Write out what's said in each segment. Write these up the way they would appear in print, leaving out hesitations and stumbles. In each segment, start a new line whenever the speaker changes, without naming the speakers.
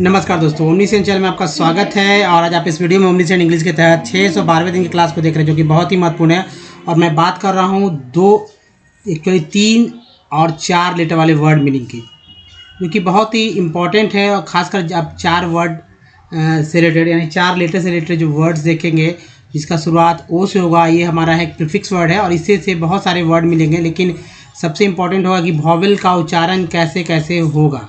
नमस्कार दोस्तों, omniscient channel में आपका स्वागत है। और आज आप इस वीडियो में ओमनीसेंट इंग्लिश के तहत 612वें दिन की क्लास को देख रहे हैं, जो कि बहुत ही महत्वपूर्ण है। और मैं बात कर रहा हूँ एक्चुअली 3 और 4 लेटर वाले वर्ड मीनिंग की, जो कि बहुत ही इम्पॉर्टेंट है। और ख़ासकर आप 4 वर्ड से रिलेटेड यानी 4 लेटर से रिलेटेड जो वर्ड्स देखेंगे, जिसका शुरुआत ओ से होगा, ये हमारा एक प्रीफिक्स वर्ड है। और इससे से बहुत सारे वर्ड मिलेंगे, लेकिन सबसे इम्पॉर्टेंट होगा कि वॉवेल का उच्चारण कैसे कैसे होगा।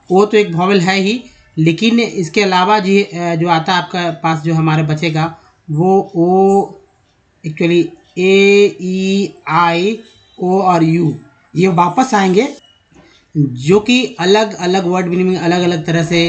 ओ तो एक वॉवेल है ही, लेकिन इसके अलावा जो आता है आपका पास, जो हमारे बचेगा, वो ओ एक्चुअली ए, ई, आई, ओ और यू, ये वापस आएंगे, जो कि अलग अलग वर्ड मीनिंग अलग अलग तरह से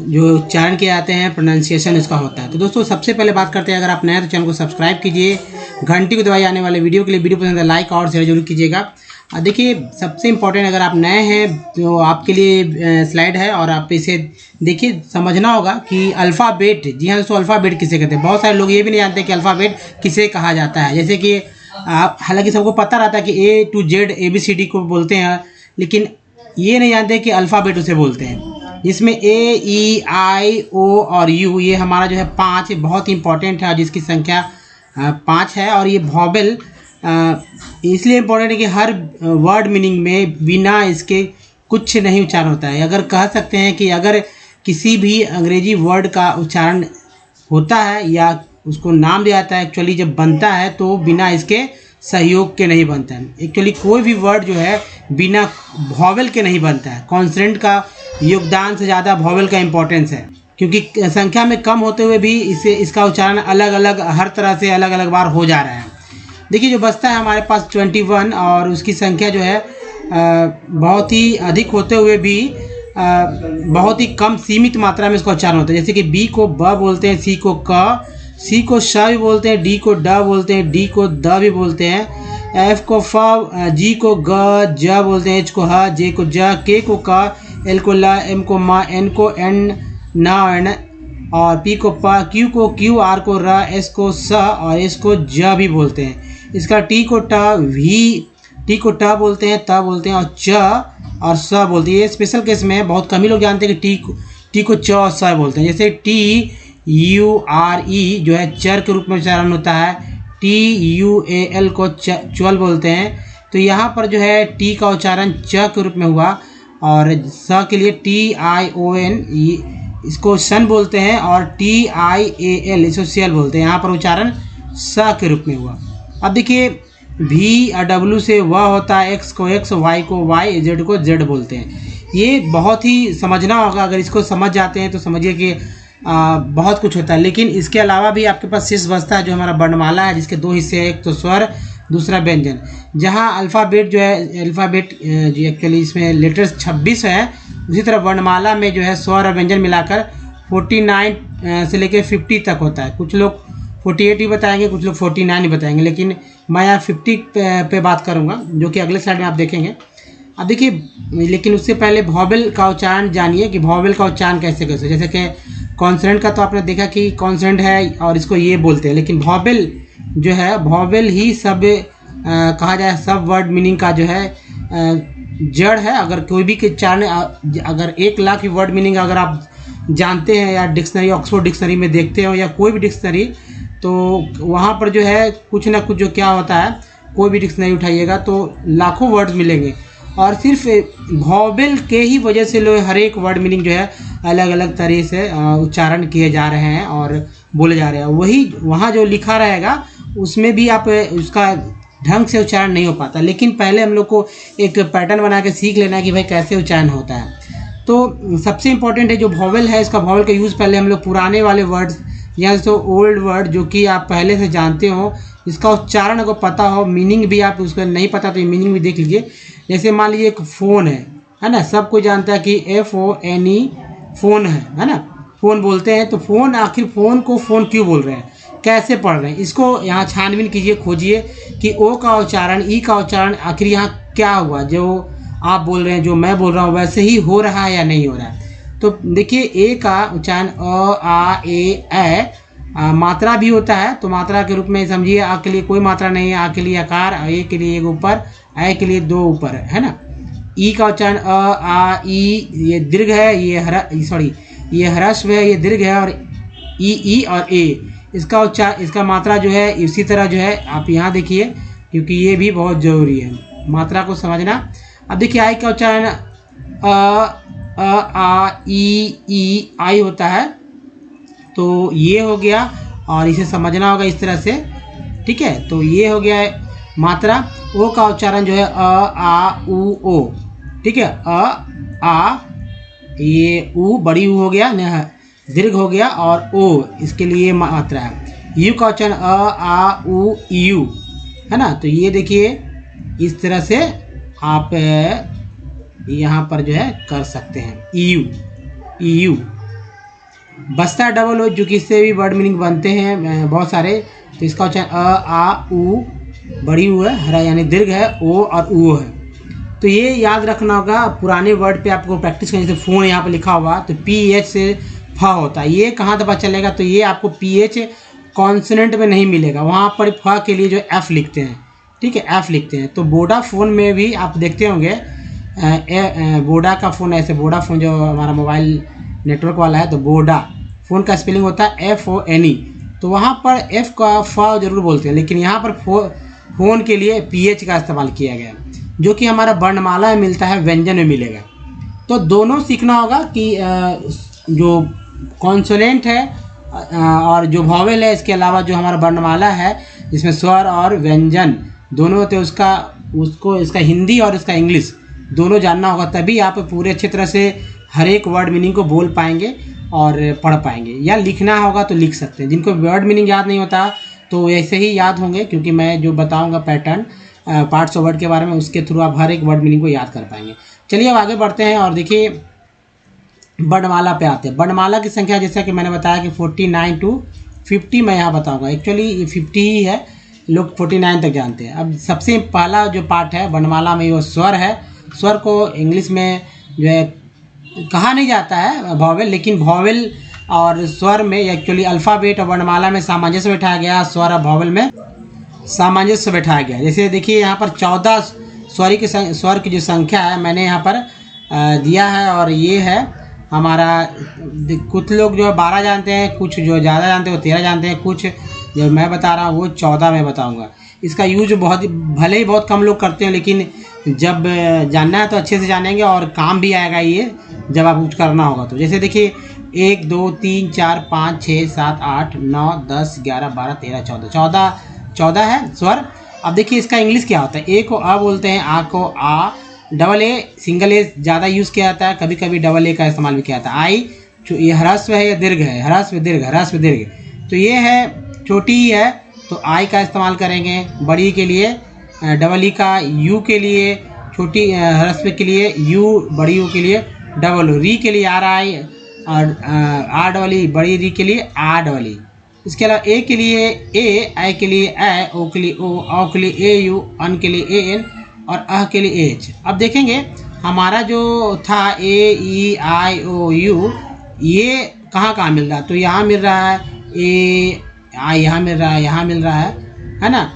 जो उच्चारण किए जाते हैं, प्रोनाउंसिएशन इसका होता है। तो दोस्तों, सबसे पहले बात करते हैं, अगर आप नए हैं तो चैनल को सब्सक्राइब कीजिए, घंटी को दबाइए आने वाले वीडियो के लिए। वीडियो पसंद है लाइक और शेयर जरूर कीजिएगा। देखिए, सबसे इम्पोर्टेंट, अगर आप नए हैं तो आपके लिए स्लाइड है, और आप इसे देखिए, समझना होगा कि अल्फ़ाबेट, जी हाँ दोस्तों, अल्फ़ाबेट किसे कहते हैं। बहुत सारे लोग ये भी नहीं जानते कि अल्फ़ाबेट किसे कहा जाता है। जैसे कि आप, हालांकि सबको पता रहता है कि ए टू जेड ABCD को बोलते हैं, लेकिन ये नहीं जानते कि अल्फ़ाबेट उसे बोलते हैं, जिसमें ए, ई, आई, ओ और यू, ये हमारा जो है 5 बहुत ही इंपॉर्टेंट है, जिसकी संख्या 5 है। और ये वॉवेल इसलिए इम्पोर्टेंट है कि हर वर्ड मीनिंग में बिना इसके कुछ नहीं उच्चारण होता है। अगर कह सकते हैं कि अगर किसी भी अंग्रेजी वर्ड का उच्चारण होता है या उसको नाम दिया जाता है, एक्चुअली जब बनता है तो बिना इसके सहयोग के नहीं बनता है। एक्चुअली कोई भी वर्ड जो है बिना वॉवेल के नहीं बनता है। कॉन्सोनेंट का योगदान से ज़्यादा वॉवेल का इम्पोर्टेंस है, क्योंकि संख्या में कम होते हुए भी इसका उच्चारण अलग अलग हर तरह से अलग अलग बार हो जा रहा है। देखिए, जो बचता है हमारे पास 21, और उसकी संख्या जो है बहुत ही अधिक होते हुए भी बहुत ही कम सीमित मात्रा में इसका उच्चारण होता है। जैसे कि बी को ब बोलते हैं, सी को क, सी को श भी बोलते हैं, डी को ड बोलते हैं, डी को द भी बोलते हैं, एफ को फ, जी को ग, ज बोलते हैं, एच को ह, जे को ज, के को क, एल को ल, एम को म, एन को एन, न एन, और पी को प, क्यू को क्यू, आर को र, एस को स और एस को ज भी बोलते हैं। इसका टी को ट, वी, टी को ट बोलते हैं, त बोलते हैं, और च और स बोलते हैं। ये स्पेशल केस में बहुत कम ही लोग जानते हैं कि टी को च और स बोलते हैं। जैसे टी यू आर ई जो है चर के रूप में उच्चारण होता है, TUAL को च्वल बोलते हैं। तो यहाँ पर जो है टी का उच्चारण च के रूप में हुआ, और स के लिए TION, इसको सन बोलते हैं, और TIAL इसको सियल बोलते हैं। यहाँ पर उच्चारण स के रूप में हुआ। अब देखिए, V और W से व होता है, X को X, Y को Y, Z को Z बोलते हैं। ये बहुत ही समझना होगा। अगर इसको समझ जाते हैं तो समझिए कि बहुत कुछ होता है। लेकिन इसके अलावा भी आपके पास शेष बचता है, जो हमारा वर्णमाला है, जिसके 2 हिस्से हैं, एक तो स्वर, दूसरा व्यंजन। जहाँ अल्फ़ाबेट जो है, अल्फ़ाबेट जो एक्चुअली इसमें लेटर्स 26 है, उसी तरह वर्णमाला में जो है स्वर और व्यंजन मिलाकर 49 से लेकर 50 तक होता है। कुछ लोग 48 ही बताएंगे, कुछ लोग 49 ही बताएंगे, लेकिन मैं यहाँ 50 पे बात करूँगा, जो कि अगले स्लाइड में आप देखेंगे। अब देखिए, लेकिन उससे पहले वॉवेल का उच्चारण जानिए कि वॉवेल का उच्चारण कैसे कैसे। जैसे कि कॉन्सोनेंट का तो आपने देखा कि कॉन्सोनेंट है और इसको ये बोलते हैं, लेकिन वॉवेल जो है, वॉवेल ही सब कहा जाए, सब वर्ड मीनिंग का जो है जड़ है। अगर कोई भी उच्चारण, अगर 1 लाख वर्ड मीनिंग अगर आप जानते हैं, या डिक्शनरी, ऑक्सफोर्ड डिक्शनरी में देखते हो, या कोई भी डिक्शनरी, तो वहाँ पर जो है कुछ ना कुछ जो क्या होता है, कोई भी डिक्शनरी उठाइएगा तो लाखों वर्ड्स मिलेंगे, और सिर्फ वॉवेल के ही वजह से लोग हर एक वर्ड मीनिंग जो है अलग अलग तरीके से उच्चारण किए जा रहे हैं और बोले जा रहे हैं। वही वहाँ जो लिखा रहेगा उसमें भी आप उसका ढंग से उच्चारण नहीं हो पाता। लेकिन पहले हम लोग को एक पैटर्न बना के सीख लेना है कि भाई कैसे उच्चारण होता है। तो सबसे इम्पोर्टेंट है जो वॉवेल है, इसका वॉवेल का यूज़ पहले हम लोग पुराने वाले वर्ड्स या तो ओल्ड वर्ड जो कि आप पहले से जानते हो, इसका उच्चारण अगर पता हो, मीनिंग भी आप उसका नहीं पता तो ये मीनिंग भी देख लीजिए। जैसे मान लीजिए एक फ़ोन है ना, सब कोई जानता है कि FONE फ़ोन है ना, फ़ोन बोलते हैं। तो फ़ोन, आखिर फ़ोन को फ़ोन क्यों बोल रहे हैं, कैसे पढ़ रहे हैं, इसको यहाँ छानबीन कीजिए, खोजिए कि ओ का उच्चारण, ई का उच्चारण आखिर यहाँ क्या हुआ। जो आप बोल रहे हैं, जो मैं बोल रहा हूँ, वैसे ही हो रहा है या नहीं हो रहा है। तो देखिए, ए का उच्चारण अ, आ, ए, ऐ मात्रा भी होता है। तो मात्रा के रूप में समझिए, आ के लिए कोई मात्रा नहीं है, आ के लिए आकार, ए के लिए 1 ऊपर, ऐ के लिए 2 ऊपर, है ना। ई का उच्चारण आ ई, ये दीर्घ है, ये ह्रस्व है, ये दीर्घ है, और ई और ए इसका उच्चारण, इसका मात्रा जो है इसी तरह जो है आप यहाँ देखिए, क्योंकि ये भी बहुत ज़रूरी है मात्रा को समझना। अब देखिए आई का उच्चारण आ ई आई होता है, तो ये हो गया, और इसे समझना होगा इस तरह से, ठीक है। तो ये हो गया है मात्रा। ओ का उच्चारण जो है आ उ ओ, ठीक है, आ ये ऊ बड़ी ऊ हो गया, दीर्घ हो गया, और ओ इसके लिए मात्रा है। यू का उच्चारण आ उ यू, है ना। तो ये देखिए इस तरह से आप यहाँ पर जो है कर सकते हैं। यू बस्ता डबल ओ, जो कि इससे भी वर्ड मीनिंग बनते हैं बहुत सारे। तो इसका उच्चारण आ उ बड़ी ऊ है, हरा यानी दीर्घ है, ओ और ऊ है। तो ये याद रखना होगा, पुराने वर्ड पे आपको प्रैक्टिस करने से। फ़ोन यहाँ पे लिखा हुआ तो PH से फ होता है, ये कहाँ पता चलेगा, तो ये आपको PH कॉन्सोनेंट में नहीं मिलेगा, वहाँ पर फ के लिए जो F लिखते हैं, ठीक है, F लिखते हैं। तो वोडाफोन में भी आप देखते होंगे, वोडा का फ़ोन ऐसे, वोडाफोन जो हमारा मोबाइल नेटवर्क वाला है, तो वोडा फ़ोन का स्पेलिंग होता है FONE, तो वहाँ पर F का फ जरूर बोलते हैं, लेकिन यहाँ पर फ़ोन के लिए PH का इस्तेमाल किया गया, जो कि हमारा वर्णमाला में मिलता है, व्यंजन में मिलेगा। तो दोनों सीखना होगा कि जो कॉन्सोनेंट है और जो वॉवेल है, इसके अलावा जो हमारा वर्णमाला है जिसमें स्वर और व्यंजन दोनों होते हैं, उसको इसका हिंदी और इसका इंग्लिश दोनों जानना होगा, तभी आप पूरे अच्छी तरह से हर एक वर्ड मीनिंग को बोल पाएंगे और पढ़ पाएंगे। या लिखना होगा तो लिख सकते हैं, जिनको वर्ड मीनिंग याद नहीं होता तो ऐसे ही याद होंगे, क्योंकि मैं जो बताऊंगा पैटर्न पार्ट्स ऑफ वर्ड के बारे में, उसके थ्रू आप हर एक वर्ड मीनिंग को याद कर पाएंगे। चलिए अब आगे बढ़ते हैं और देखिए वर्णमाला पे आते हैं। वर्णमाला की संख्या जैसा कि मैंने बताया कि 49 to 50 मैं यहाँ बताऊंगा, एक्चुअली 50 ही है, लोग 49 तक जानते हैं। अब सबसे पहला जो पार्ट है वर्णमाला में वो स्वर है। स्वर को इंग्लिश में जो है कहा नहीं जाता है वॉवेल, लेकिन वॉवेल और स्वर में एक्चुअली अल्फ़ाबेट और वर्णमाला में सामंजस्य बैठाया गया, स्वर और वॉवेल में सामंजस्य बैठाया गया। जैसे देखिए यहाँ पर 14 स्वर की जो संख्या है मैंने यहाँ पर दिया है, और ये है हमारा, कुछ लोग जो 12 जानते हैं, कुछ जो ज़्यादा जानते हैं वो 13 जानते हैं, कुछ जो मैं बता रहा हूँ वो 14 मैं बताऊँगा। इसका यूज भले ही बहुत कम लोग करते हैं, लेकिन जब जानना है तो अच्छे से जानेंगे और काम भी आएगा ये जब आप कुछ करना होगा तो। जैसे देखिए 1 2 3 4 5 6 7 8 9 10 11 12 13 14 है स्वर। अब देखिए इसका इंग्लिश क्या होता है। ए को आ बोलते हैं, आ को आ, डबल ए सिंगल ए ज़्यादा यूज़ किया जाता है, कभी कभी डबल ए का इस्तेमाल भी किया जाता है। आई ये ह्रस्व है या दीर्घ है, ह्रस्व दीर्घ, तो ये है छोटी ही है तो आई का इस्तेमाल करेंगे। बड़ी के लिए डबल ई का, यू के लिए छोटी ह्रस्व के लिए यू, बड़ी यू के लिए डबल ओ, री के लिए आर आई, और आर डबल ई, बड़ी री के लिए आर डबल ई। इसके अलावा ए के लिए ए, आई के लिए ए, ओ के लिए ओ, औ के लिए ए यू, अन के लिए ए एन, और अह के लिए एच। अब देखेंगे हमारा जो था ए ई आई ओ यू, ये कहाँ कहाँ मिल रहा है, तो यहाँ मिल रहा है ए आई, यहाँ मिल रहा है, यहाँ मिल रहा है ना,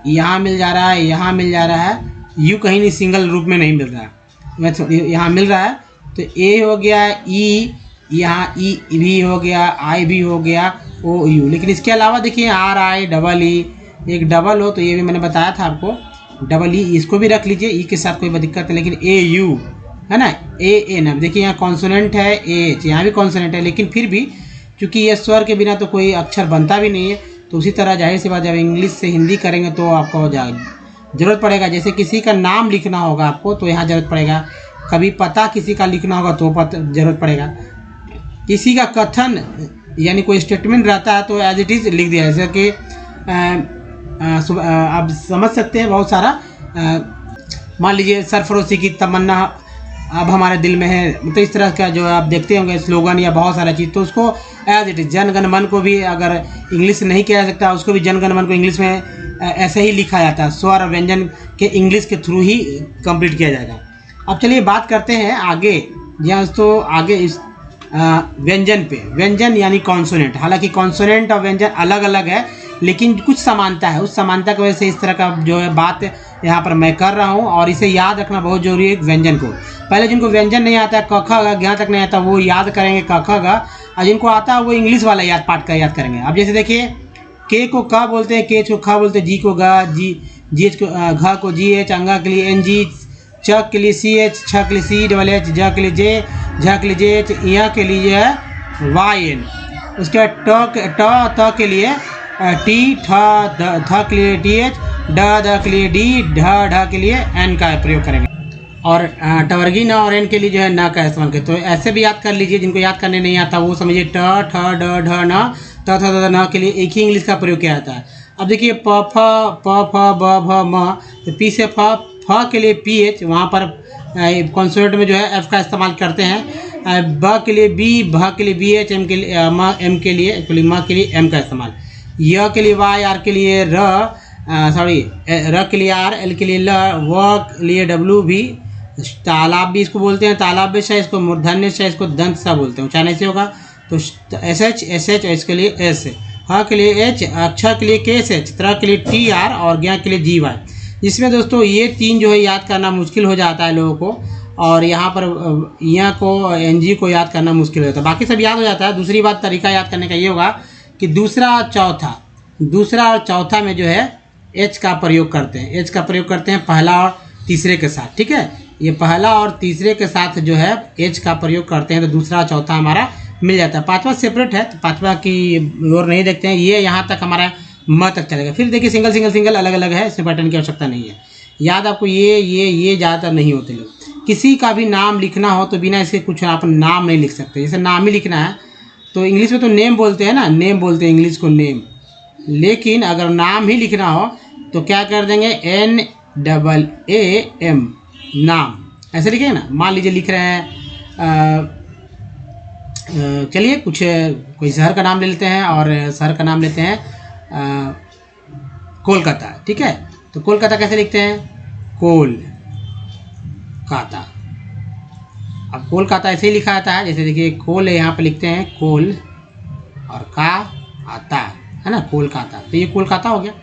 यहाँ मिल जा रहा है, यहाँ मिल जा रहा है, यू कहीं नहीं सिंगल रूप में नहीं मिल रहा है, यहाँ मिल रहा है। तो ए हो गया, ई यहाँ ई भी हो गया, आई भी हो गया, ओ यू। लेकिन इसके अलावा देखिए आर आई डबल ई, एक डबल हो तो ये भी मैंने बताया था आपको, डबल ई, इसको भी रख लीजिए, ई के साथ कोई दिक्कत नहीं। लेकिन ए यू है ना, ए एन। अब देखिए यहाँ कॉन्सोनेंट है ए एच, यहाँ भी कॉन्सोनेंट है, लेकिन फिर भी क्योंकि ये स्वर के बिना तो कोई अक्षर बनता भी नहीं है, तो उसी तरह जाहिर सी बात जब इंग्लिश से हिंदी करेंगे तो आपको ज़रूरत पड़ेगा। जैसे किसी का नाम लिखना होगा आपको तो यहाँ ज़रूरत पड़ेगा, कभी पता किसी का लिखना होगा तो ज़रूरत पड़ेगा, किसी का कथन यानी कोई स्टेटमेंट रहता है तो एज इट इज़ लिख दिया। जैसे कि आप समझ सकते हैं बहुत सारा, मान लीजिए सरफरोशी की तमन्ना अब हमारे दिल में है, तो इस तरह का जो आप देखते होंगे स्लोगन या बहुत सारा चीज़, तो उसको as it is, Jana Gana मन को भी अगर इंग्लिश नहीं किया जा सकता उसको भी जन गण मन को इंग्लिश में ऐसे ही लिखा जाता है, स्वर और व्यंजन के इंग्लिश के थ्रू ही कंप्लीट किया जाएगा। अब चलिए बात करते हैं आगे, जहाँ तो आगे इस व्यंजन पे, व्यंजन यानी कॉन्सोनेंट। हालांकि कॉन्सोनेंट और व्यंजन अलग अलग है, लेकिन कुछ समानता है, उस समानता की वजह से इस तरह का जो है बात यहाँ पर मैं कर रहा हूँ। और इसे याद रखना बहुत जरूरी है व्यंजन को। पहले जिनको व्यंजन नहीं आता है, क ख ग यहाँ तक नहीं आता, वो याद करेंगे क ख ग, और जिनको आता है वो इंग्लिश वाला पाठ का याद करेंगे। अब जैसे देखिए, के को क बोलते हैं, के को ख बोलते हैं, जी को ग, जी एच को घ को जी एच, अंगा के लिए एन जी, च के लिए सी एच, छ के लिए सी डबल एच, ज के लिए जे, झ के लिए जे एच, य के लिए जो है वाई एन। उसके बाद त के लिए टी, थ के लिए टी एच, ड के लिए डी, ढ के लिए एन का प्रयोग करेंगे। और टवर्गी न और एन के लिए जो है न का इस्तेमाल करें। तो ऐसे भी याद कर लीजिए, जिनको याद करने नहीं आता वो समझिए ट, ठ, ड, ढ, न, त, थ, द, न के लिए एक ही इंग्लिश का प्रयोग किया जाता है। अब देखिए प, फ, ब, भ, म, तो पी से फ के लिए पी एच, वहाँ पर कॉन्सोनेंट में जो है एफ का इस्तेमाल करते हैं। ब के लिए बी, भ के लिए बी एच, एम के लिए एम के लिए एक्चुअली म के लिए एम का इस्तेमाल, य के लिए वाई, आर के लिए र, र के लिए आर, एल के लिए ल, व के लिए डब्ल्यू भी, तालाब भी इसको बोलते हैं, तालाब भी, इसको मूर्धन्य से, इसको दंत सा बोलते हैं, उच्चारण ऐसे होगा। तो एस एच, इसके लिए एस, ह के लिए एच, अक्षर के लिए के एस एच, त्र के लिए टी आर, और ज्ञ के लिए जी वाई। इसमें दोस्तों ये तीन जो है याद करना मुश्किल हो जाता है लोगों को, और यहाँ पर यहाँ को एन जी को याद करना मुश्किल हो जाता है, बाकी सब याद हो जाता है। दूसरी बात तरीका याद करने का ये होगा कि दूसरा और चौथा में जो है एच का प्रयोग करते हैं, एच का प्रयोग करते हैं पहला और तीसरे के साथ, ठीक है। ये पहला और तीसरे के साथ जो है एच का प्रयोग करते हैं, तो दूसरा और चौथा हमारा मिल जाता है। पांचवा सेपरेट है, तो पांचवा की ओर नहीं देखते हैं, ये यहाँ तक हमारा म तक चलेगा। फिर देखिए सिंगल अलग अलग है, इसमें पैटर्न की आवश्यकता नहीं है। याद आपको ये ज़्यादातर नहीं होते लोग। किसी का भी नाम लिखना हो तो बिना इसके कुछ आप नाम नहीं लिख सकते। जैसे नाम ही लिखना है तो इंग्लिश में तो नेम बोलते हैं ना, नेम बोलते हैं इंग्लिश को नेम, लेकिन अगर नाम ही लिखना हो तो क्या कर देंगे, NAAM, नाम, ऐसे लिखेंगे ना। मान लीजिए लिख रहे हैं चलिए कोई शहर का नाम ले लेते हैं, और शहर का नाम लेते हैं कोलकाता, ठीक है। तो कोलकाता कैसे लिखते हैं, कोलकाता। अब कोलकाता ऐसे ही लिखा जाता है, जैसे देखिए कोल है, यहाँ पे लिखते हैं कोल, और का आता है ना, कोलकाता, तो ये कोलकाता हो गया।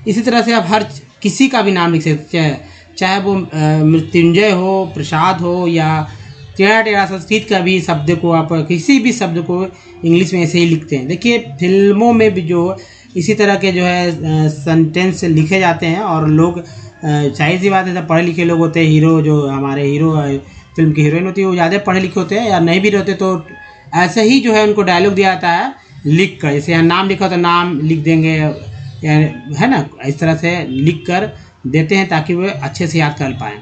इसी तरह से आप हर किसी का भी नाम लिख सकते हैं, चाहे वो मृत्युंजय हो, प्रसाद हो, या टेढ़ा संस्कृत का भी शब्द को आप किसी भी शब्द को इंग्लिश में ऐसे ही लिखते हैं। देखिए फिल्मों में भी जो इसी तरह के जो है सेंटेंस लिखे जाते हैं, और लोग जाहिर सी बात है जब पढ़े लिखे लोग होते हैं, हीरो जो हमारे हीरो फिल्म की हीरोइन होती है वो ज़्यादा पढ़े लिखे होते हैं, या नहीं भी रहते तो ऐसे ही जो है उनको डायलॉग दिया जाता है लिख कर। जैसे यहाँ नाम लिखा हो तो नाम लिख देंगे, या है ना, इस तरह से लिख कर देते हैं ताकि वो अच्छे से याद कर पाएँ।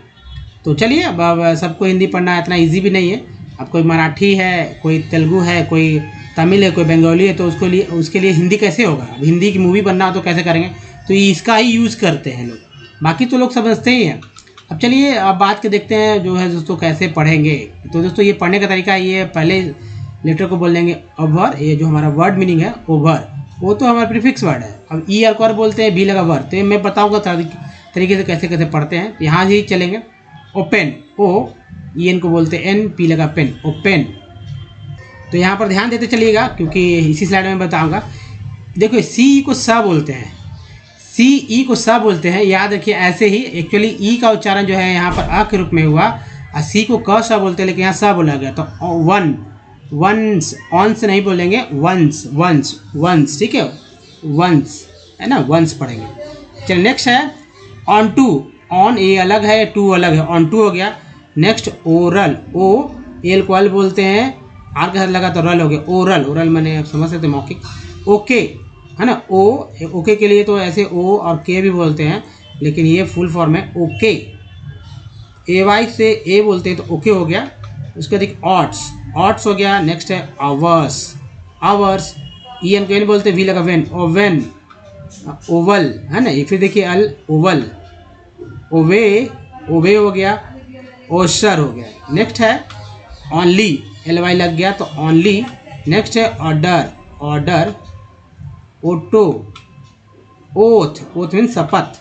तो चलिए, अब सबको हिंदी पढ़ना इतना ईजी भी नहीं है। अब कोई मराठी है, कोई तेलुगु है, कोई तमिल है, कोई बंगाली है, तो उसके लिए हिंदी कैसे होगा। अब हिंदी की मूवी बनना हो तो कैसे करेंगे, तो इसका ही यूज़ करते हैं लोग, बाकी तो लोग समझते ही हैं। अब चलिए अब बात के देखते हैं जो है दोस्तों कैसे पढ़ेंगे। तो दोस्तों ये पढ़ने का तरीका ये, पहले लेटर को बोल देंगे ओवर, ये जो हमारा वर्ड मीनिंग है ओवर, वो तो हमारा प्रीफिक्स वर्ड है। अब ई आर को बोलते हैं, भी लगा वर्ड, तो मैं बताऊँगा तरीके से कैसे कैसे पढ़ते हैं। यहाँ से ही चलेंगे। ओपन, ओ ई एन को बोलते हैं एन, पी लगा पेन, ओपन। तो यहाँ पर ध्यान देते चलिएगा क्योंकि इसी स्लाइड में बताऊंगा। देखो सी को स बोलते हैं, सी ई को स बोलते हैं, याद रखिए। ऐसे ही एक्चुअली ई का उच्चारण जो है यहाँ पर अ के रूप में हुआ, और सी को क स बोलते हैं, लेकिन यहाँ स बोला गया। तो वंस, ऑन्स नहीं बोलेंगे, वंस वंस वंस, ठीक है, वंस है ना, वंस पढ़ेंगे। चलिए नेक्स्ट है ऑन टू, ऑन ए अलग है, टू अलग है, ऑन टू हो गया। नेक्स्ट ओरल, ओ एल को अल बोलते हैं, आर के साथ लगा तो रल हो गया, ओरल। ओरल मैंने आप समझ सकते मौखिक। ओके है ना, ओ ओके के लिए तो ऐसे ओ और के भी बोलते हैं, लेकिन ये फुल फॉर्म है ओके। ए वाई से ए बोलते हैं तो ओके हो गया। उसके बाद ऑट्स, ऑट्स हो गया। नेक्स्ट है आवर्स, आवर्स ई एन को एन बोलते हैं, वी लगा वेन, ओवेन, ओवल है ना। फिर देखिए अल, ओवल, ओवे, ओवे हो गया, ओशर हो गया। नेक्स्ट है ऑनली, एल वाई लग गया तो ऑनली। नेक्स्ट है order, order, auto, oath, oath mean शपथ,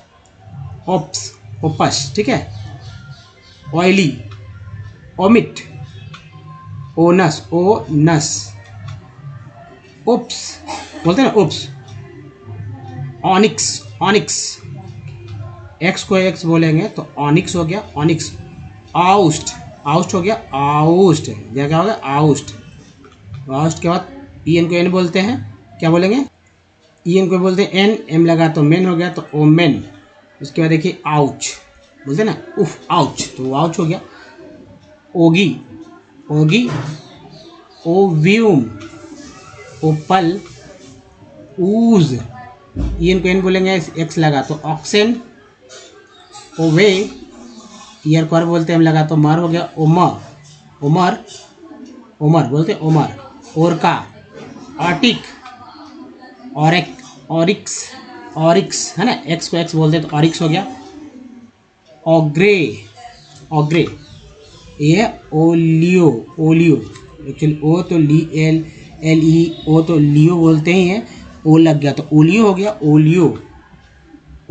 ओप्स, ओपस, ठीक है। Oily, omit, onus, onus, ops बोलते हैं ना, ओप्स। ऑनिक्स, ऑनिक्स, एक्स को एक्स बोलेंगे तो ऑनिक्स हो गया, ऑनिक्स। आउस्ट, आउस्ट हो गया आउस्ट, क्या क्या हो गया आउस्ट। आउस्ट के बाद ई एन को एन बोलते हैं, क्या बोलेंगे ई एन को बोलते हैं एन, एम लगा तो मेन हो गया तो ओमेन। उसके बाद देखिए आउच बोलते हैं ना, उफ आउच, तो आउच हो गया। ओगी, ओगी, ओव्यूम, ओपल, ऊज, ई एन को एन बोलेंगे एक्स लगा तो ऑक्सेन। ओवे, ईयर को आर बोलते हैं, एम लगा तो मर हो गया ओमर, ओमर, ओमर बोलते हैं Omar. ओरका, Arctic, Auric, oryx, oryx है ना, एक्स को एक्स बोलते हैं तो ऑरिक्स हो गया। ऑग्रे, ऑग्रे, ये ओलियो, ओलियो एक्चुअली ओ तो ली एल एल ई ओ तो लियो बोलते ही हैं, ओ लग गया तो ओलियो हो गया ओलियो।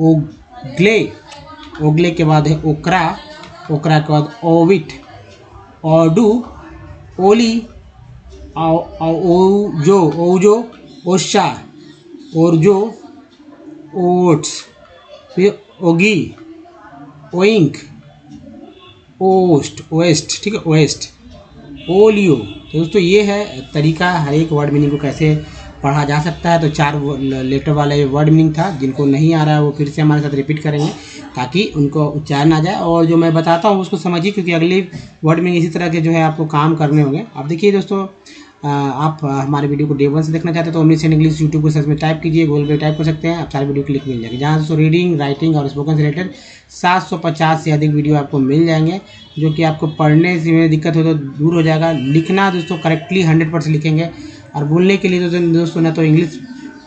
ओग्ले, ओग्ले के बाद है ओकरा, ओकरा के बाद ओविट, ओडू, ओली, ओजो, ओजो, ओशा, ओरजो, ओट्स, फिर ओगी, ओइंक, ओस्ट, ओएस्ट, ठीक है ओएस्ट, ओलियो। तो दोस्तों ये है तरीका हर एक वर्ड मीनिंग को कैसे पढ़ा जा सकता है। तो 4 लेटर वाला ये वर्ड मीनिंग था, जिनको नहीं आ रहा है वो फिर से हमारे साथ रिपीट करेंगे ताकि उनको उच्चारण आ जाए और जो मैं बताता हूँ उसको समझिए, क्योंकि अगले वर्ड मीनिंग इसी तरह के जो है आपको काम करने होंगे। अब देखिए दोस्तों, आप हमारे वीडियो को डे 1 से देखना चाहते हैं तो ओमनीसेंट इंग्लिश यूट्यूब को सर्च में टाइप कीजिए, गूगल पे टाइप कर सकते हैं, आप सारे वीडियो क्लिक मिल जाएंगे। जहाँ दोस्तों रीडिंग, राइटिंग और स्पोकन से रिलेटेड 750 से अधिक वीडियो आपको मिल जाएंगे, जो कि आपको पढ़ने में दिक्कत हो तो दूर हो जाएगा। लिखना दोस्तों करेक्टली 100% लिखेंगे, और बोलने के लिए तो दोस्तों ना तो इंग्लिश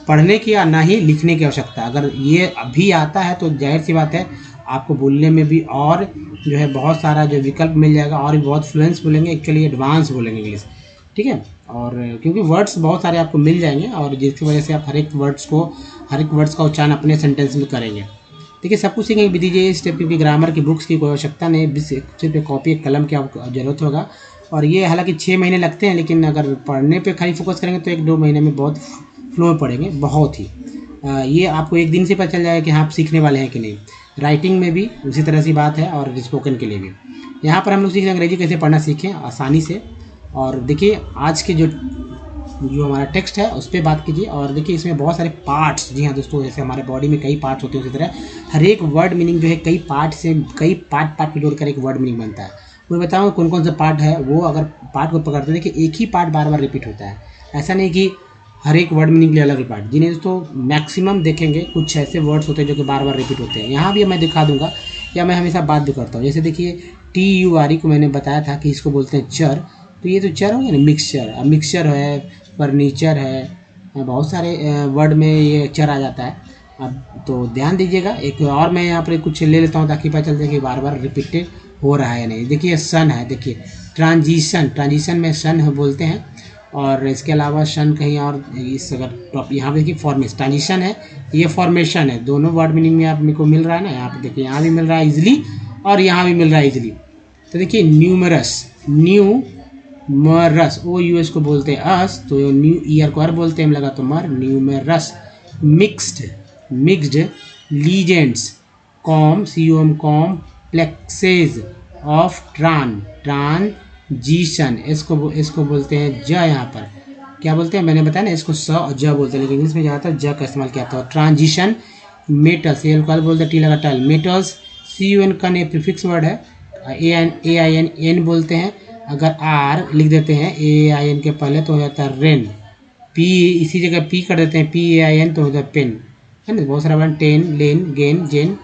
पढ़ने की या ना ही लिखने की आवश्यकता। अगर ये अभी आता है तो जाहिर सी बात है आपको बोलने में भी और जो है बहुत सारा जो विकल्प मिल जाएगा, और भी बहुत फ्लुएंस बोलेंगे, एक्चुअली एडवांस बोलेंगे इंग्लिश, ठीक है। और क्योंकि वर्ड्स बहुत सारे आपको मिल जाएंगे और जिसकी वजह से आप हर एक वर्ड्स का उच्चारण अपने सेंटेंस में करेंगे। देखिए सब कुछ सीखेंगे दीजिए इस टाइप की ग्रामर की बुक्स की कोई आवश्यकता नहीं, सिर्फ एक कॉपी एक कलम की आपको जरूरत होगा। और ये हालांकि 6 महीने लगते हैं, लेकिन अगर पढ़ने पे खाली फोकस करेंगे तो 1-2 महीने में बहुत फ्लो में पढ़ेंगे, बहुत ही। ये आपको एक दिन से पता चल जाएगा कि हाँ आप सीखने वाले हैं कि नहीं। राइटिंग में भी उसी तरह से बात है और स्पोकन के लिए भी। यहाँ पर हम लोग सीख रहे हैं अंग्रेजी कैसे पढ़ना सीखें आसानी से। और देखिए आज के जो हमारा टेक्स्ट है उस पर बात कीजिए। और देखिए इसमें बहुत सारे पार्ट्स, जी हाँ दोस्तों, जैसे हमारे बॉडी में कई पार्ट्स होते हैं उसी तरह हर एक वर्ड मीनिंग जो है कई पार्ट को जोड़कर एक वर्ड मीनिंग बनता है। मैं बताऊँगा कौन कौन सा पार्ट है, वो अगर पार्ट को पकड़ते हैं देखिए एक ही पार्ट बार बार रिपीट होता है, ऐसा नहीं कि हर एक वर्ड मीनिंग के लिए अलग अलग पार्ट। जिन्हें दोस्तों मैक्सिमम देखेंगे कुछ ऐसे वर्ड्स होते हैं जो कि बार बार रिपीट होते हैं। यहाँ भी मैं दिखा दूंगा, या मैं हमेशा बात भी करता हूँ। जैसे देखिए TURE को मैंने बताया था कि इसको बोलते हैं चर, तो ये तो चर हो गया ना, मिक्सचर। अब मिक्सचर है, फर्नीचर है, बहुत सारे वर्ड में ये चर आ जाता है। अब तो ध्यान दीजिएगा। एक और मैं यहाँ पर कुछ ले लेता हूँ ताकि पता चल जाए कि बार बार रिपीटेड हो रहा है या नहीं। देखिए सन है, देखिए ट्रांजिशन में सन बोलते हैं। और इसके अलावा सन कहीं और इस अगर टॉप यहाँ पे देखिए फॉर्मेशन, ट्रांजिशन है, ये फॉर्मेशन है, दोनों वर्ड मीनिंग में आप मेरे को मिल रहा है ना। यहाँ पे देखिए यहाँ भी मिल रहा है इजिली और यहाँ भी मिल रहा है इजिली। तो देखिए न्यूमरस, न्यूमरस, OUS को बोलते हैं अस, तो न्यू ईयर को अर बोलते हैं, लगा तो मर, numerous. Mixed, legends, COM, complexes of transition, इसको बोलते हैं ज। यहाँ पर क्या बोलते हैं मैंने बताया ना, इसको स और ज बोलते हैं, लेकिन इंग्लिश में ज़्यादातर ज का इस्तेमाल किया जाता है। ट्रांजिशन, मेटल्स, एल को बोलते हैं, टी लगा टल, मेटल्स। CUN का ने प्रीफिक्स वर्ड है, AIN बोलते हैं। अगर R लिख देते हैं AIN के पहले तो हो जाता है रेन, P इसी जगह P कर देते हैं PAIN तो हो जाता है पेन, है ना। बहुत सारा वर्ड, टेन, लेन, गेन, जेन।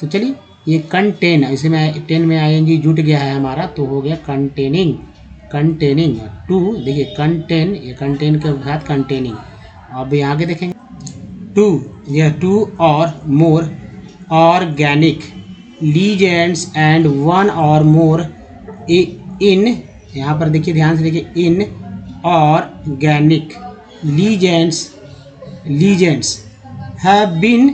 तो चलिए ये कंटेन, इसे में 10 में ING जुट गया है हमारा तो हो गया कंटेनिंग। टू देखिए कंटेन, ये कंटेन के साथ कंटेनिंग। अब यहाँ आगे देखेंगे टू और मोर, ऑर्गेनिक, लीजेंड्स एंड 1 और मोर इन, यहाँ पर देखिए ध्यान से देखिए, inorganic ligands have been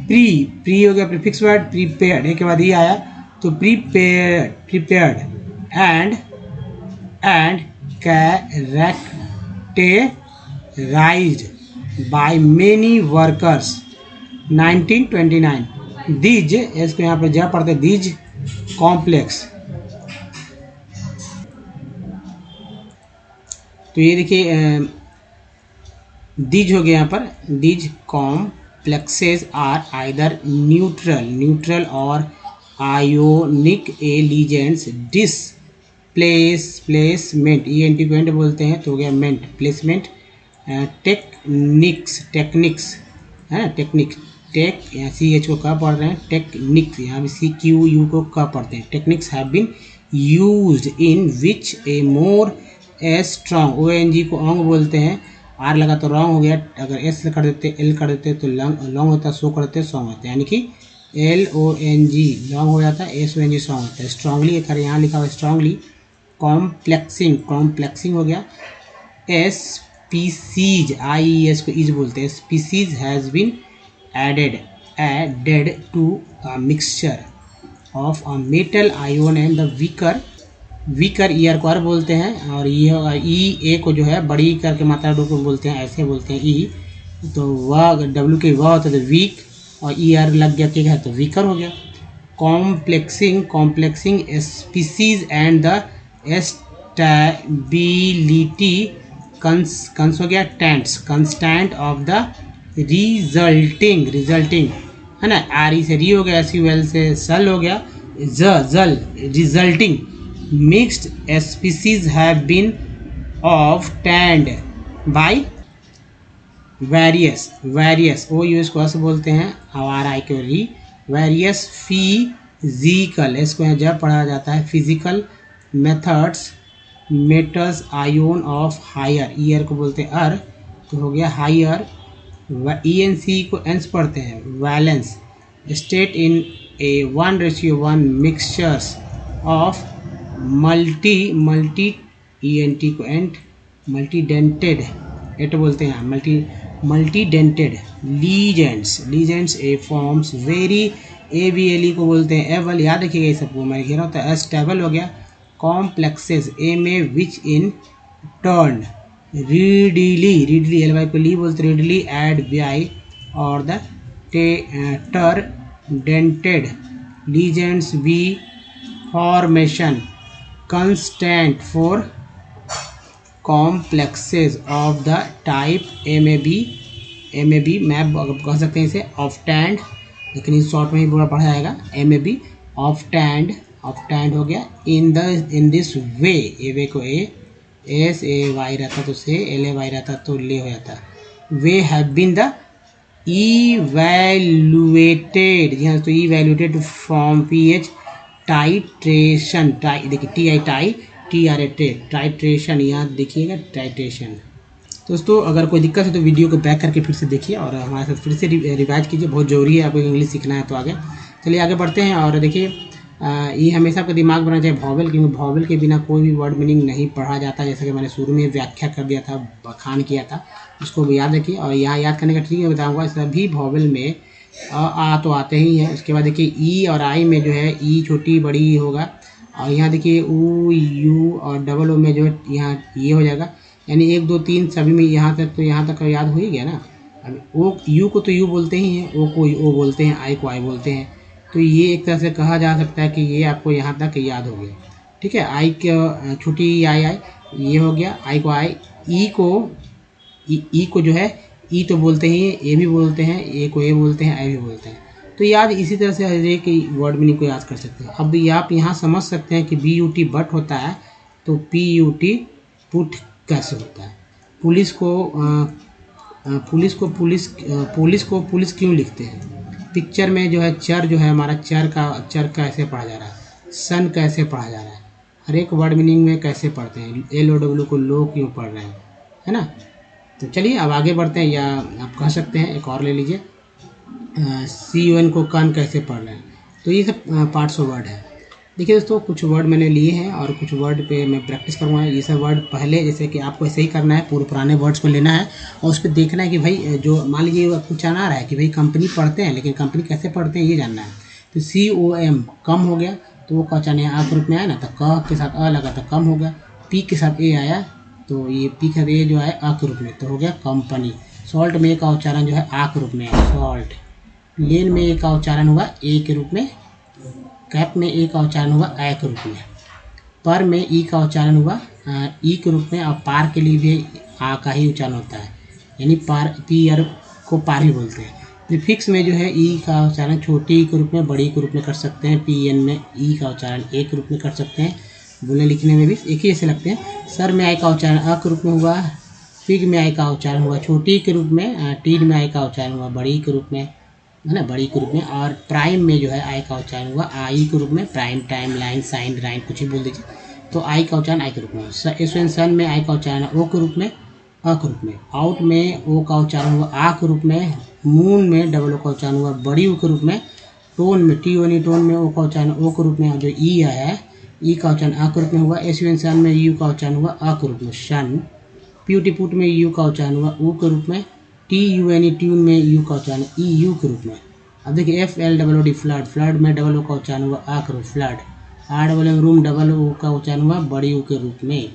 pre हो गया प्रीफिक्स वर्ड, प्रीपेयर्ड के बाद ये आया तो prepared and characterised by many workers 1929। These, इसको यहाँ पे जा पढ़ते दीज कॉम्प्लेक्स। तो ये देखिए दीज हो गया यहाँ पर, these complexes are either neutral और आयोनिक एलिजेंट्स डिस्प्लेसमेंट, ENT को एंड बोलते हैं तो हो गया मेंट, प्लेसमेंट टेक्निक्स है ना, टेक्निक्स टेक यहाँ CH को कब पढ़ रहे हैं, टेक्निक्स यहाँ भी CQU को कब पढ़ते हैं, techniques have been used in which a more strong, ONG को ऑन्ग बोलते हैं, R लगा तो रॉन्ग हो गया, अगर S कर देते L कर देते तो लॉन्ग होता, सो कर देते सॉन्ग होता है, यानी कि LONG लॉन्ग हो जाता है, SONG सॉन्ग होता है। स्ट्रांगली एक यहाँ लिखा हुआ स्ट्रांगली, कॉम्प्लेक्सिंग हो गया, स्पीसीज IES को इज बोलते हैं, species has been added to a mixture of a metal ion and the weaker ER को R बोलते हैं, और ये होगा EA को जो है बड़ी करके मात्रा डो को बोलते हैं, ऐसे बोलते हैं E, तो वह W के वह होता है तो वीक, और ER लग गया क्या है तो वीकर हो गया। Complexing species and the stability कंस हो गया टेंट्स, कंस्टेंट ऑफ द रिजल्टिंग है ना, RE से री हो गया, SUL से सल हो गया, जल resulting mixed species have been obtained by various OUS को ऐसे बोलते हैं, और RI को री, वेरियस फिजिकल, इसको यहाँ जब पढ़ा जाता है physical methods metals ion of higher, ER को बोलते हैं अर, तो हो गया हायर, ENC को एंस पढ़ते हैं valence state in A 1:1 mixtures of multi ENT को एंट मल्टीडेंटेड एट बोलते हैं, मल्टीडेंटेड लीजेंड्स ए फॉर्म्स वेरी ABLE को बोलते हैं एवल, याद रखिएगा ये सबको मैं कह रहा हूँ, तो स्टेबल हो गया, complexes MA which in turn readily LY को ली बोलते रीडली एड BI और the tridentate ligands be formation constant for complexes of the type MAB map कह सकते हैं इसे ऑफ्टैंड, लेकिन इस शॉर्ट में ही पूरा पढ़ा जाएगा, MAB ऑफ्टैंड हो गया इन दिस वे, वे को SAY रहता तो से, LAY रहता तो ले हो जाता, वे हैव बीन द इवैल्यूएटेड, यहाँ तो इवैल्यूएटेड फ्रॉम PH टाइट्रेशन, देखिए टाइट्रेशन, यहाँ देखिएगा टाइट्रेशन। दोस्तों अगर कोई दिक्कत है तो वीडियो को बैक करके फिर से देखिए और हमारे साथ फिर से रिवाइज कीजिए, बहुत ज़रूरी है, आपको इंग्लिश सीखना है तो आगे चलिए आगे बढ़ते हैं। और देखिए ये हमेशा आपका दिमाग बना चाहिए वॉवेल, क्योंकि वॉवेल के बिना कोई भी वर्ड मीनिंग नहीं पढ़ा जाता, जैसा कि मैंने शुरू में व्याख्या कर दिया था, बखान किया था, उसको भी याद रखिए। और यहाँ याद करने का ट्रिक मैं बताऊँगा, सभी वॉवेल में आ तो आते ही हैं, उसके बाद देखिए ई और आई में जो है ई छोटी बड़ी होगा, और यहाँ देखिए ऊ यू और डबल ओ में जो है यहाँ ये हो जाएगा, यानी 1 2 3 सभी में यहाँ तक याद हो ही गया ना। अब ओ यू को तो यू बोलते ही हैं, ओ को ओ बोलते हैं, आई को आई बोलते हैं, तो ये एक तरह से कहा जा सकता है कि ये आपको यहाँ तक याद हो गया, ठीक है। आई के छोटी आई ये हो गया, आई को आई, ई को जो है ई तो बोलते ही, ए भी बोलते हैं, ए को ए बोलते हैं, आई भी बोलते हैं, तो याद इसी तरह से हर एक वर्ड मीनिंग को याद कर सकते हैं। अब आप यहाँ समझ सकते हैं कि BUT बट होता है तो PUT पुट कैसे होता है। पुलिस पुलिस क्यों लिखते हैं, पिक्चर में जो है चर जो है हमारा चर कैसे पढ़ा जा रहा है, सन कैसे पढ़ा जा रहा है, हर एक वर्ड मीनिंग में कैसे पढ़ते हैं, LOW को लो क्यों पढ़ रहे हैं, है ना। तो चलिए अब आगे बढ़ते हैं, या आप कह सकते हैं एक और ले लीजिए, CUN को कन कैसे पढ़ रहे हैं। तो ये सब पार्ट्स ऑफ वर्ड है। देखिए दोस्तों कुछ वर्ड मैंने लिए हैं और कुछ वर्ड पे मैं प्रैक्टिस करूँगा। ये सब वर्ड पहले जैसे कि आपको ऐसे ही करना है, पूरे पुराने वर्ड्स को लेना है और उस पर देखना है कि भाई जो मान लीजिए आपको जाना आ रहा है कि भाई कंपनी पढ़ते हैं, लेकिन कंपनी कैसे पढ़ते हैं ये जानना है। तो COM कम हो गया तो वो कहचाने आ के रूप में आया ना, तो क के साथ अ लगा तो कम हो गया, P के साथ ए आया तो ये P के साथ ए जो है आ के रूप में तो हो गया कंपनी। सॉल्ट में का उच्चारण जो है आ के रूप में है, सॉल्ट, लेन में ए का उच्चारण हुआ ए के रूप में, कैप में ए का उच्चारण हुआ ए के रूप में, पर में ई का उच्चारण हुआ ई के रूप में, और पार के लिए भी आ का ही उच्चारण होता है, यानी पार, पी आर को पार ही बोलते हैं। प्रीफिक्स में जो है ई का उच्चारण छोटी के रूप में, बड़ी के रूप में कर सकते हैं। पी एन में ई का उच्चारण ए के रूप में कर सकते हैं, बोलने लिखने में भी एक ही जैसे लगते हैं। सर में आई का उच्चारण अ के रूप में हुआ, पिग में आई का उच्चारण हुआ छोटी के रूप में, टीड में आई का उच्चारण हुआ बड़ी के रूप में, है ना, बड़ी के रूप में। और प्राइम में जो है आई का उच्चारण हुआ आई के रूप में, प्राइम, टाइम, लाइन, साइन, राइन कुछ ही बोल दीजिए, तो आई का उच्चारण आई के रूप में। सन में आई का उच्चारण ओ के रूप में, अ के रूप में। आउट में ओ का उच्चारण हुआ आ के रूप में। मून में डबल ओ का उच्चारण हुआ बड़ी ओ के रूप में। टोन में टी ओनी टोन में ओ का उच्चारण ओ के रूप में, और जो ई है ई का उच्चारण आ के रूप में हुआ। सन में यू का उच्चारण हुआ अ के रूप में, शन। प्यूटीपुट में यू का उच्चारण हुआ ऊ के रूप में। टी यू एनी ट्यून में यू का उच्चारण ई यू के रूप में। अब देखिए F L double O D flood, flood में डबल ओ का उच्चारण हुआ आ के रूप, flood. R double M room, double O का उच्चारण हुआ बड़ी ओ के रूप में।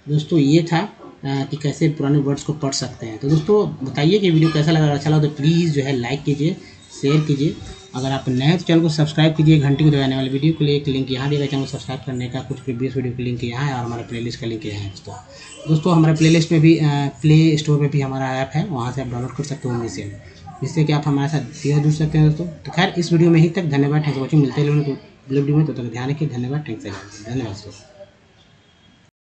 दोस्तों ये था कि कैसे पुराने वर्ड्स को पढ़ सकते हैं। तो दोस्तों बताइए कि वीडियो कैसा लगा, अच्छा लगा तो प्लीज़ जो है लाइक कीजिए, शेयर कीजिए। अगर आप नए हैं तो चैनल को सब्सक्राइब कीजिए। घंटी को दबाने वाले वीडियो के लिए एक लिंक यहाँ दिया गया, चैनल को सब्सक्राइब करने का। कुछ प्रीवियस वीडियो का लिंक यहाँ है और हमारे प्लेलिस्ट का लिंक यहाँ है। दोस्तों हमारे प्लेलिस्ट में भी प्ले स्टोर में भी हमारा ऐप है, वहाँ से आप डाउनलोड कर सकते हो ओमनीसेंट, जिससे कि आप हमारे साथ सीधा जुड़ सकते हैं। दोस्तों तो खैर इस वीडियो में ही तक, धन्यवाद, थैंक्स फॉर वॉचिंग। मिलते हैं लोगों को अगले वीडियो में, तो तक ध्यान रखिए। धन्यवाद, थैंक्स, धन्यवाद दोस्तों।